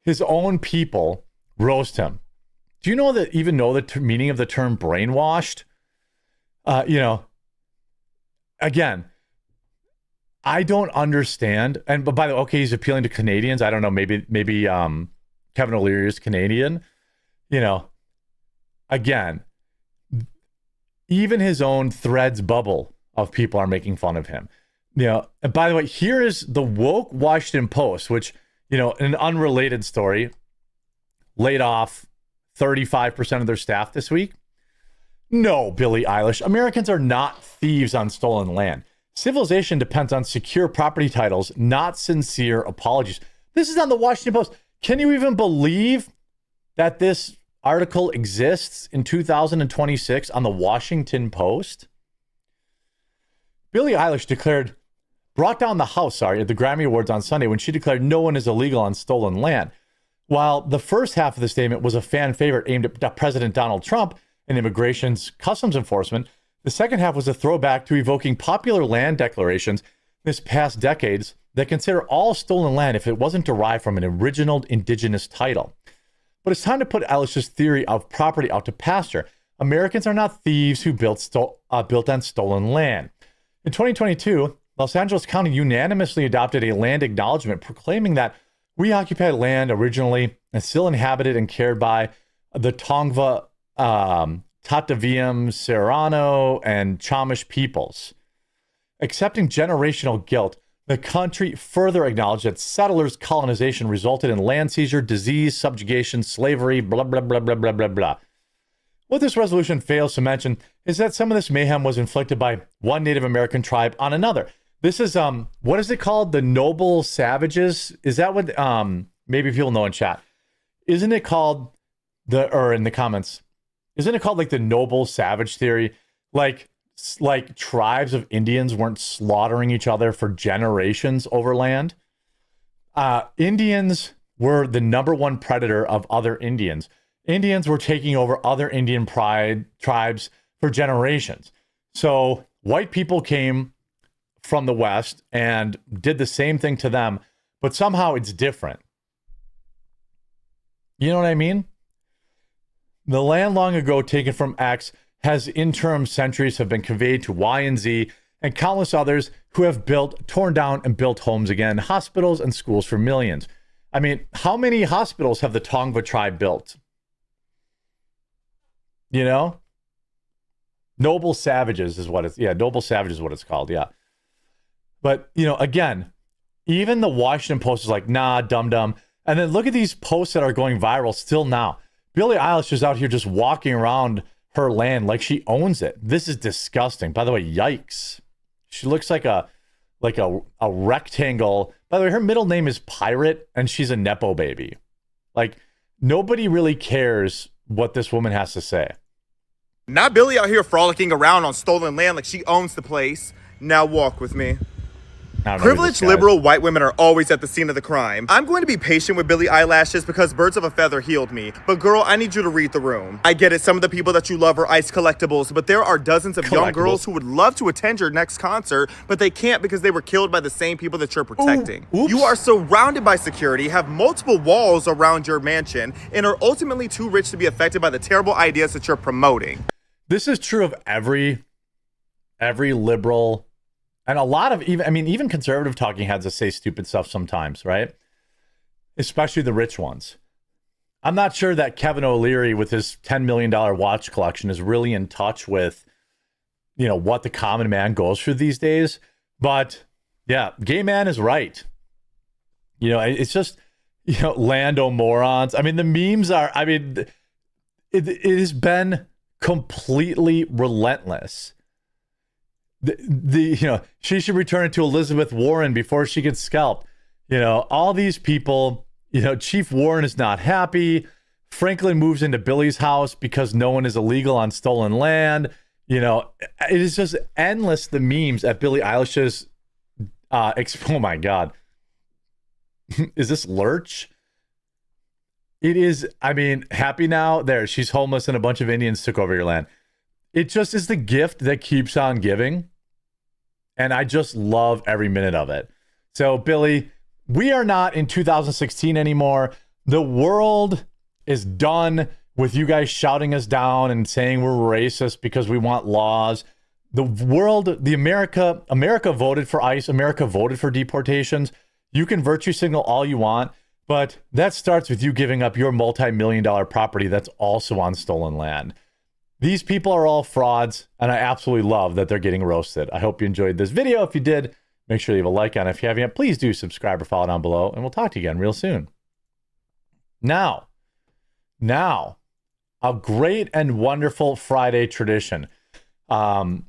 his own people roast him. Do you know the meaning of the term brainwashed? You know, again, I don't understand. But by the way, okay, he's appealing to Canadians. I don't know. Maybe Kevin O'Leary is Canadian. You know, again, even his own Threads bubble of people are making fun of him. You know, and by the way, here is the woke Washington Post, which, you know, in an unrelated story, laid off 35% of their staff this week. No, Billie Eilish, Americans are not thieves on stolen land. Civilization depends on secure property titles, not sincere apologies. This is on the Washington Post. Can you even believe that this article exists in 2026 on the Washington Post? Billie Eilish brought down the house, at the Grammy Awards on Sunday when she declared no one is illegal on stolen land. While the first half of the statement was a fan favorite aimed at President Donald Trump and immigration's customs enforcement, the second half was a throwback to evoking popular land declarations this past decades that consider all stolen land if it wasn't derived from an original indigenous title. But it's time to put Eilish's theory of property out to pasture. Americans are not thieves who built on stolen land. In 2022, Los Angeles County unanimously adopted a land acknowledgement proclaiming that we occupied land originally and still inhabited and cared by the Tongva, Tataviam, Serrano, and Chumash peoples. Accepting generational guilt, the country further acknowledged that settlers' colonization resulted in land seizure, disease, subjugation, slavery, blah, blah, blah, blah, blah, blah, blah. What this resolution fails to mention is that some of this mayhem was inflicted by one Native American tribe on another. This is, what is it called? The noble savages? Is that what, maybe people know in chat. Isn't it called or in the comments, isn't it called like the noble savage theory? Like tribes of Indians weren't slaughtering each other for generations over land. Indians were the number one predator of other Indians. Indians were taking over other Indian tribes for generations. So white people came from the West and did the same thing to them, but somehow it's different. You know what I mean? The land long ago taken from X has in term centuries have been conveyed to Y and Z and countless others who have torn down and built homes again, hospitals and schools for millions. I mean, how many hospitals have the Tongva tribe built? You know? Noble savages is what it's, noble savages is what it's called, yeah. But, you know, again, even the Washington Post is like, nah, dum-dum. And then look at these posts that are going viral still now. Billie Eilish is out here just walking around her land like she owns it. This is disgusting. By the way, yikes. She looks like a rectangle. By the way, her middle name is Pirate, and she's a Nepo baby. Like, nobody really cares what this woman has to say. Not Billie out here frolicking around on stolen land like she owns the place. Now walk with me. Privileged liberal white women are always at the scene of the crime. I'm going to be patient with Billie Eyelashes because birds of a feather healed me. But girl, I need you to read the room. I get it, some of the people that you love are ICE collectibles, but there are dozens of young girls who would love to attend your next concert, but they can't because they were killed by the same people that you're protecting. Ooh, you are surrounded by security, have multiple walls around your mansion, and are ultimately too rich to be affected by the terrible ideas that you're promoting. This is true of every liberal. And a lot of even conservative talking heads that say stupid stuff sometimes, right? Especially the rich ones. I'm not sure that Kevin O'Leary with his $10 million watch collection is really in touch with, you know, what the common man goes through these days. But yeah, gay man is right. You know, it's just, you know, Lando morons. I mean, the memes are, I mean, it has been completely relentless. You know, she should return it to Elizabeth Warren before she gets scalped. You know, all these people, you know, Chief Warren is not happy. Franklin moves into Billie's house because no one is illegal on stolen land. You know, it is just endless, the memes at Billie Eilish's, oh my God. Is this Lurch? It is, I mean, happy now. There, she's homeless and a bunch of Indians took over your land. It just is the gift that keeps on giving. And I just love every minute of it. So, Billie, we are not in 2016 anymore. The world is done with you guys shouting us down and saying we're racist because we want laws. The world, America voted for ICE. America voted for deportations. You can virtue signal all you want, but that starts with you giving up your multi-million-dollar property that's also on stolen land. These people are all frauds, and I absolutely love that they're getting roasted. I hope you enjoyed this video. If you did, make sure you leave a like on it. If you haven't yet, please do subscribe or follow down below, and we'll talk to you again real soon. Now, a great and wonderful Friday tradition. I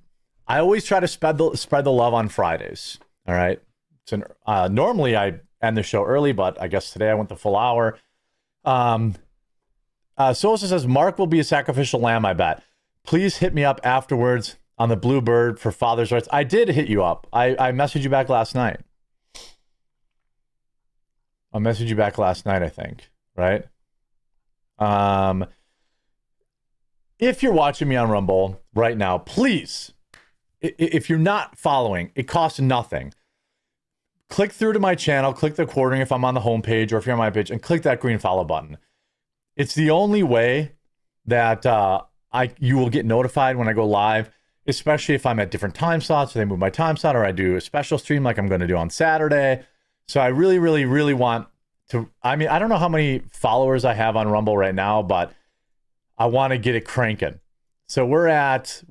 always try to spread the love on Fridays, all right? So, normally I end the show early, but I guess today I went the full hour. Sosa says, Mark will be a sacrificial lamb, I bet. Please hit me up afterwards on the Bluebird for Father's Rights. I did hit you up. I messaged you back last night. I messaged you back last night, I think. Right? If you're watching me on Rumble right now, please, if you're not following, it costs nothing. Click through to my channel, click the recording if I'm on the homepage or if you're on my page, and click that green follow button. It's the only way that you will get notified when I go live, especially if I'm at different time slots, or they move my time slot, or I do a special stream like I'm going to do on Saturday. So I really, really, really want to, I mean, I don't know how many followers I have on Rumble right now, but I want to get it cranking. So we're at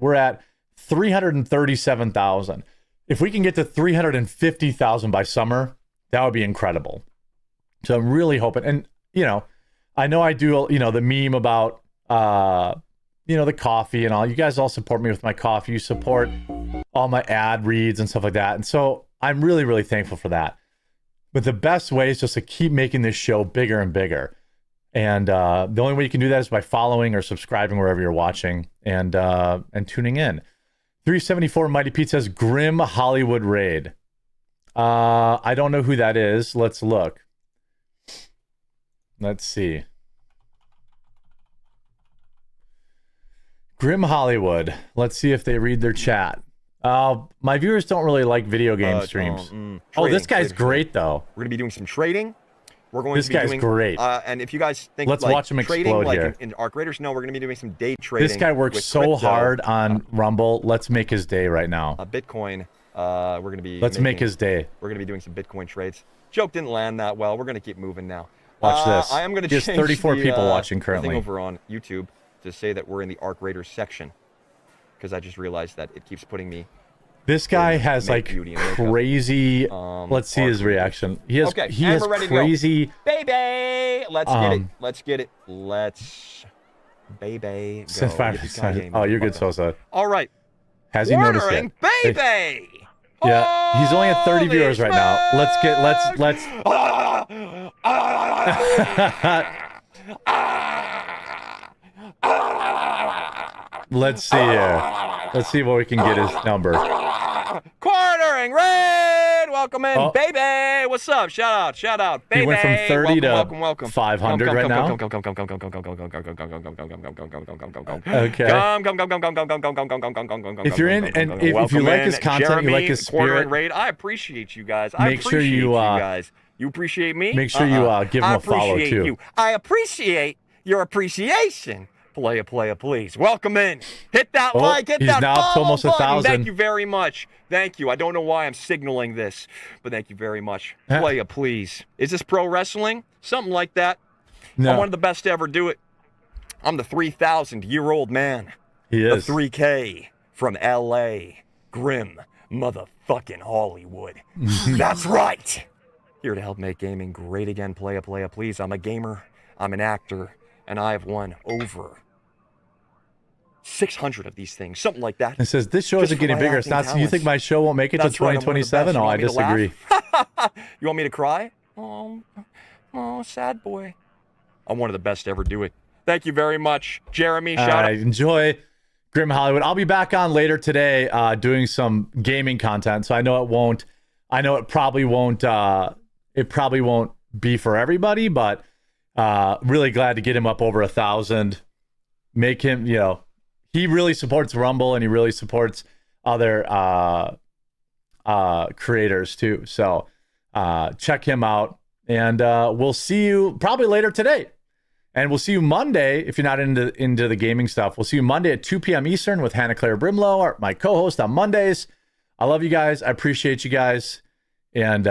337,000. If we can get to 350,000 by summer, that would be incredible. So I'm really hoping, and you know I do, you know, the meme about the coffee and all. You guys all support me with my coffee. You support all my ad reads and stuff like that. And so I'm really, really thankful for that. But the best way is just to keep making this show bigger and bigger. And the only way you can do that is by following or subscribing wherever you're watching and tuning in. 374 Mighty Pete says Grim Hollywood Raid. I don't know who that is. Let's look. Let's see. Grim Hollywood. Let's see if they read their chat. My viewers don't really like video game streams. This guy's great though. We're gonna be doing some trading. We're going this to be guy's doing, great. And if you guys think let's like watch him trading, explode like here. in Arc Raiders, no, we're going to be doing some day trading. This guy works so hard on Rumble. Let's make his day right now. Bitcoin. We're going to be. Let's make his day. We're going to be doing some Bitcoin trades. Joke didn't land that well. We're going to keep moving now. Watch this. I am going to change. There's 34 people watching currently. Thing over on YouTube to say that we're in the Arc Raiders section because I just realized that it keeps putting me. This guy has like crazy. Let's see his reaction. He has crazy. Baby, let's get it. Let's get it. Let's baby go. Oh, you're good, Sosa. All right. Has he noticed it? Baby. Yeah, he's only at 30 viewers right now. Let's. Let's see here. Let's see what we can get his number. Cornering raid. Welcome in, baby. What's up? Shout out, baby. He went from 30 welcome. to 500 right now. Okay. If you're in and if you like his content, you like his spirit, raid. I appreciate you guys. Make sure you guys. You appreciate me? Make sure you give him a follow too. I appreciate your appreciation. Playa, please. Welcome in. Hit that like, hit that now follow almost button. 1,000. Thank you very much. Thank you. I don't know why I'm signaling this, but thank you very much. Playa, please. Is this pro wrestling? Something like that. No. I'm one of the best to ever do it. I'm the 3,000-year-old man. He is. The 3K from L.A. Grim motherfucking Hollywood. That's right. Here to help make gaming great again. Playa, please. I'm a gamer. I'm an actor. And I have won over 600 of these things, something like that. It says this show isn't getting bigger. It's not. So you think my show won't make it to 2027? Oh, I disagree. You want me to cry? Oh, sad boy. I'm one of the best to ever do it. Thank you very much, Jeremy. Shout out. Enjoy Grim Hollywood. I'll be back on later today, doing some gaming content. So I know it won't. I know it probably won't. It probably won't be for everybody, but. Really glad to get him up over 1,000. Make him, he really supports Rumble and he really supports other creators too. So check him out, and we'll see you probably later today. And we'll see you Monday if you're not into the gaming stuff. We'll see you Monday at 2 p.m. Eastern with Hannah Claire Brimlow, my co-host on Mondays. I love you guys. I appreciate you guys, and